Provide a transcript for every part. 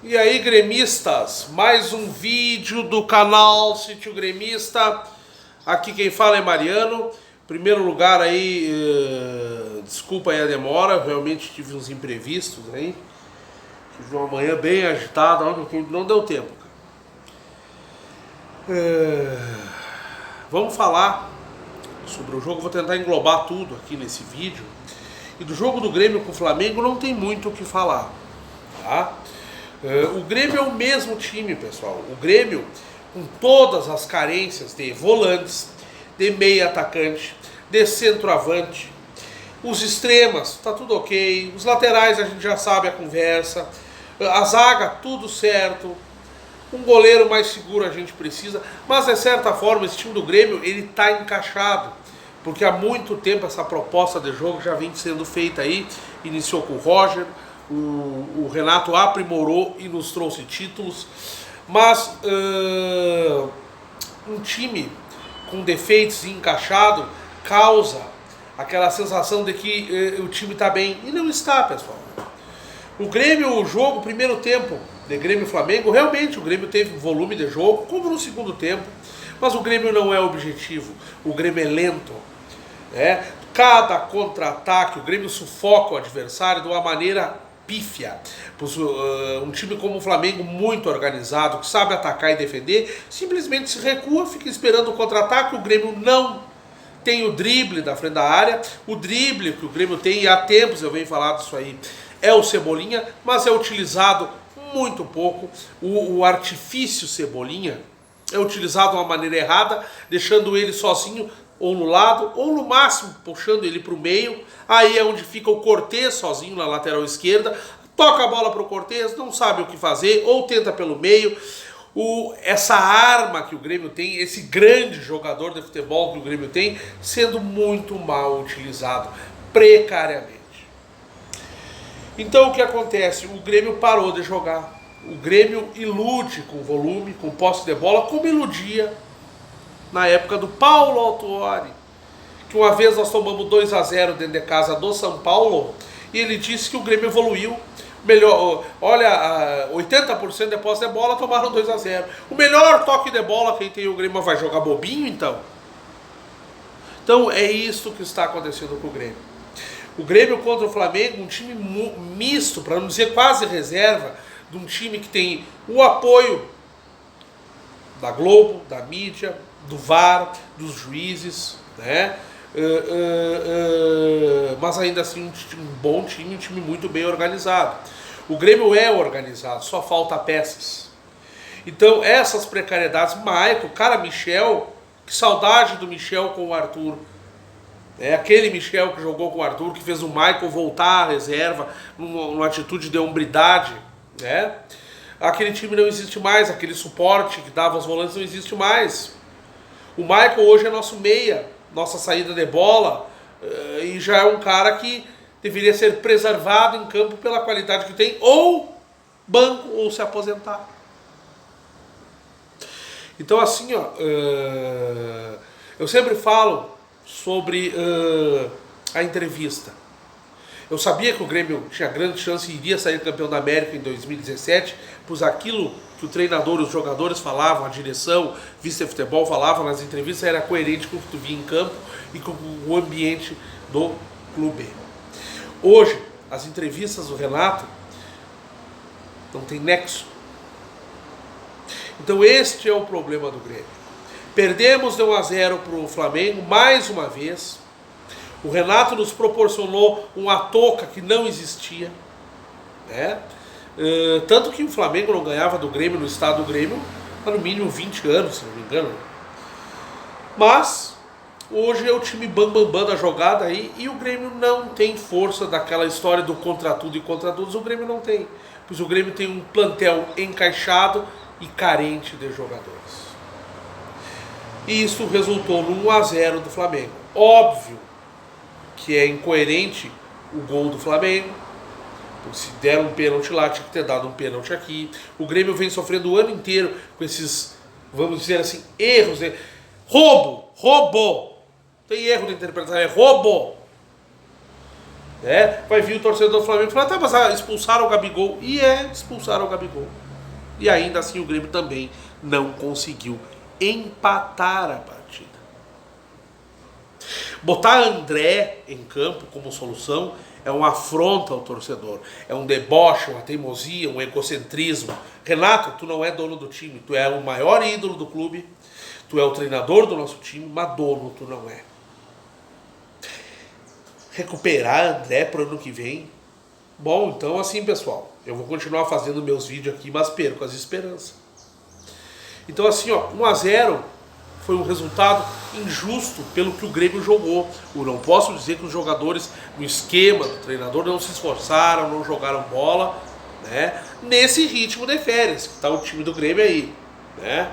E aí, gremistas, mais um vídeo do canal Sítio Gremista. Aqui quem fala é Mariano. Em primeiro lugar aí, desculpa aí a demora, realmente tive uns imprevistos aí. Tive uma manhã bem agitada, não deu tempo. Vamos falar sobre o jogo, vou tentar englobar tudo aqui nesse vídeo. E do jogo do Grêmio com o Flamengo não tem muito o que falar, tá? O Grêmio é o mesmo time, pessoal. O Grêmio, com todas as carências de volantes, de meia atacante, de centroavante, os extremas, tá tudo ok. Os laterais a gente já sabe a conversa. A zaga, tudo certo. Um goleiro mais seguro a gente precisa. Mas, de certa forma, esse time do Grêmio, ele tá encaixado. Porque há muito tempo essa proposta de jogo já vem sendo feita aí. Iniciou com o Roger. O Renato aprimorou e nos trouxe títulos, mas um time com defeitos e encaixado causa aquela sensação de que o time está bem, e não está, pessoal. O Grêmio, o jogo, primeiro tempo de Grêmio e Flamengo, realmente o Grêmio teve volume de jogo, como no segundo tempo, mas o Grêmio não é objetivo, o Grêmio é lento, né? Cada contra-ataque, o Grêmio sufoca o adversário de uma maneira pífia. Um time como o Flamengo, muito organizado, que sabe atacar e defender, simplesmente se recua, fica esperando o contra-ataque. O Grêmio não tem o drible da frente da área. O drible que o Grêmio tem, e há tempos eu venho falar disso aí, é o Cebolinha, mas é utilizado muito pouco. O artifício Cebolinha é utilizado de uma maneira errada, deixando ele sozinho, ou no lado, ou no máximo puxando ele para o meio. Aí é onde fica o Cortez sozinho na lateral esquerda, toca a bola para o Cortez, não sabe o que fazer, ou tenta pelo meio. Essa arma que o Grêmio tem, esse grande jogador de futebol que o Grêmio tem, sendo muito mal utilizado, precariamente. Então o que acontece? O Grêmio parou de jogar. O Grêmio ilude com volume, com posse de bola, como iludia na época do Paulo Autuori, que uma vez nós tomamos 2-0 dentro de casa do São Paulo, e ele disse que o Grêmio evoluiu. Melhor, olha, 80% de posse de bola tomaram 2-0. O melhor toque de bola, quem tem o Grêmio vai jogar bobinho, então? Então é isso que está acontecendo com o Grêmio. O Grêmio contra o Flamengo, um time misto, para não dizer quase reserva, de um time que tem o apoio da Globo, da mídia, do VAR, dos juízes, né? Mas ainda assim um bom time, um time muito bem organizado. O Grêmio é organizado, só falta peças. Então essas precariedades, Michel, que saudade do Michel com o Arthur. É aquele Michel que jogou com o Arthur, que fez o Michael voltar à reserva numa atitude de hombridade, né? Aquele time não existe mais, aquele suporte que dava aos volantes não existe mais. O Michael hoje é nosso meia, nossa saída de bola, e já é um cara que deveria ser preservado em campo pela qualidade que tem, ou banco, ou se aposentar. Então assim, ó, eu sempre falo sobre a entrevista. Eu sabia que o Grêmio tinha grande chance e iria sair campeão da América em 2017, pois aquilo que o treinador e os jogadores falavam, a direção, vice-futebol falavam nas entrevistas, era coerente com o que tu via em campo e com o ambiente do clube. Hoje, as entrevistas do Renato não tem nexo. Então este é o problema do Grêmio. Perdemos de 1-0 para o Flamengo, mais uma vez. O Renato nos proporcionou uma toca que não existia, né? Tanto que o Flamengo não ganhava do Grêmio no estado do Grêmio há no mínimo 20 anos, se não me engano. Mas hoje é o time bam da jogada aí, e o Grêmio não tem força daquela história do contra tudo e contra todos. O Grêmio não tem, pois o Grêmio tem um plantel encaixado e carente de jogadores. E isso resultou no 1-0 do Flamengo. Óbvio que é incoerente o gol do Flamengo. Se deram um pênalti lá, tinha que ter dado um pênalti aqui. O Grêmio vem sofrendo o ano inteiro com esses, vamos dizer assim, erros. Roubo! Tem erro de interpretação, é roubo! né? Vai vir o torcedor do Flamengo e falar, tá, mas expulsaram o Gabigol. E expulsaram o Gabigol. E ainda assim o Grêmio também não conseguiu empatar a partida. Botar André em campo como solução é uma afronta ao torcedor, é um deboche, uma teimosia, um egocentrismo. Renato, tu não é dono do time, tu é o maior ídolo do clube, tu é o treinador do nosso time, mas dono tu não é. Recuperar André pro ano que vem? Bom, então assim, pessoal, eu vou continuar fazendo meus vídeos aqui, mas perco as esperanças. Então assim, ó, 1-0 foi um resultado injusto pelo que o Grêmio jogou. Eu não posso dizer que os jogadores, no esquema do treinador, não se esforçaram, não jogaram bola, né? Nesse ritmo de férias, que está o time do Grêmio aí, né?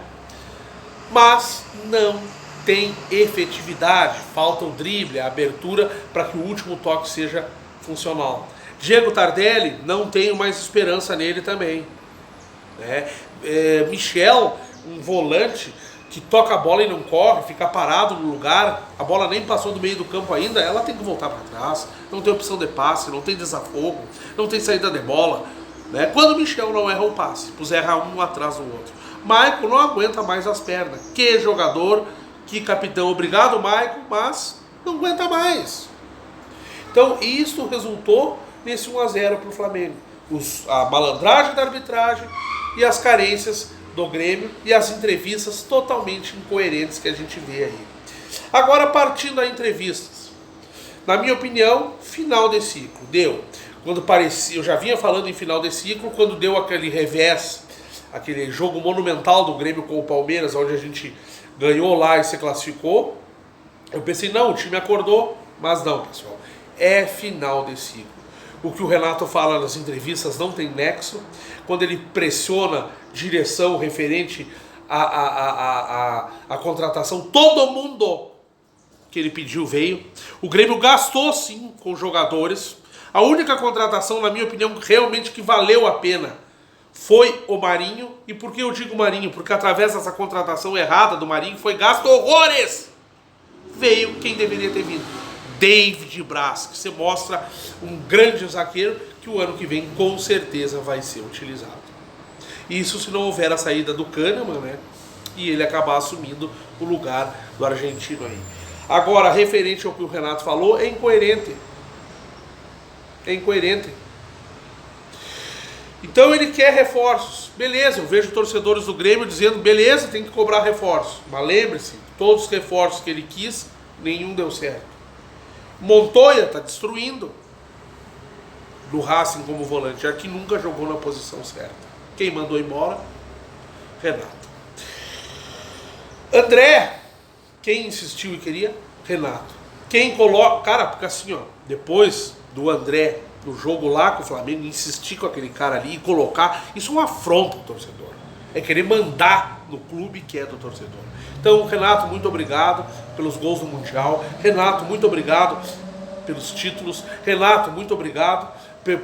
Mas não tem efetividade, falta o drible, a abertura para que o último toque seja funcional. Diego Tardelli, não tenho mais esperança nele também, né? Michel, um volante que toca a bola e não corre, fica parado no lugar, a bola nem passou do meio do campo ainda, ela tem que voltar para trás, não tem opção de passe, não tem desafogo, não tem saída de bola, né? Quando o Michel não erra o passe, pois erra um atrás do outro. Maicon não aguenta mais as pernas, que jogador, que capitão, obrigado Maicon, mas não aguenta mais. Então isso resultou nesse 1-0 para o Flamengo, a malandragem da arbitragem e as carências do Grêmio e as entrevistas totalmente incoerentes que a gente vê aí. Agora, partindo a entrevistas, na minha opinião, final de ciclo, deu. Quando parecia, eu já vinha falando em final de ciclo, quando deu aquele revés, aquele jogo monumental do Grêmio com o Palmeiras, onde a gente ganhou lá e se classificou, eu pensei, não, o time acordou, mas não, pessoal, é final de ciclo. O que o Renato fala nas entrevistas não tem nexo. Quando ele pressiona direção referente à contratação, todo mundo que ele pediu veio. O Grêmio gastou sim com jogadores. A única contratação, na minha opinião, realmente que valeu a pena foi o Marinho. E por que eu digo Marinho? Porque através dessa contratação errada do Marinho foi gasto horrores. Veio quem deveria ter vindo. David Braz, que se mostra um grande zagueiro que o ano que vem com certeza vai ser utilizado. Isso se não houver a saída do Kahneman, né? E ele acabar assumindo o lugar do argentino aí. Agora, referente ao que o Renato falou, é incoerente. É incoerente. Então ele quer reforços. Beleza, eu vejo torcedores do Grêmio dizendo, beleza, tem que cobrar reforços. Mas lembre-se, todos os reforços que ele quis, nenhum deu certo. Montoya está destruindo do Racing como volante, já que nunca jogou na posição certa. Quem mandou embora? Renato. André, quem insistiu e queria? Renato. Quem coloca... Cara, porque assim, ó, depois do André, no jogo lá com o Flamengo, insistir com aquele cara ali e colocar, isso é uma afronta ao torcedor. É querer mandar no clube que é do torcedor. Então, Renato, muito obrigado pelos gols do Mundial. Renato, muito obrigado pelos títulos. Renato, muito obrigado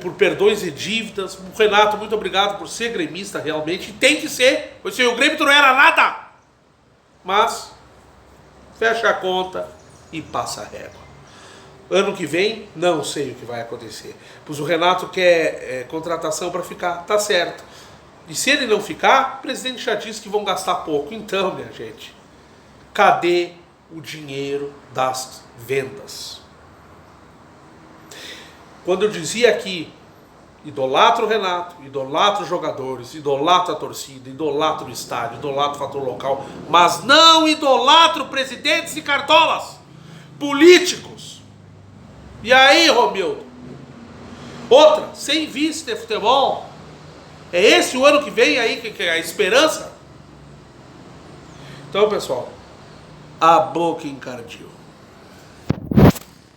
por perdões e dívidas. Renato, muito obrigado por ser gremista realmente. Tem que ser, pois o Grêmio não era nada. Mas, fecha a conta e passa a régua. Ano que vem, não sei o que vai acontecer. Pois o Renato quer contratação para ficar, tá certo. E se ele não ficar, o presidente já disse que vão gastar pouco. Então, minha gente, cadê o dinheiro das vendas? Quando eu dizia aqui, idolatro o Renato, idolatro os jogadores, idolatro a torcida, idolatro o estádio, idolatro o fator local, mas não idolatro presidentes e cartolas, políticos. E aí, Romildo? Outra, sem vice de futebol, é esse o ano que vem aí que é a esperança? Então, pessoal, a boca encardiu.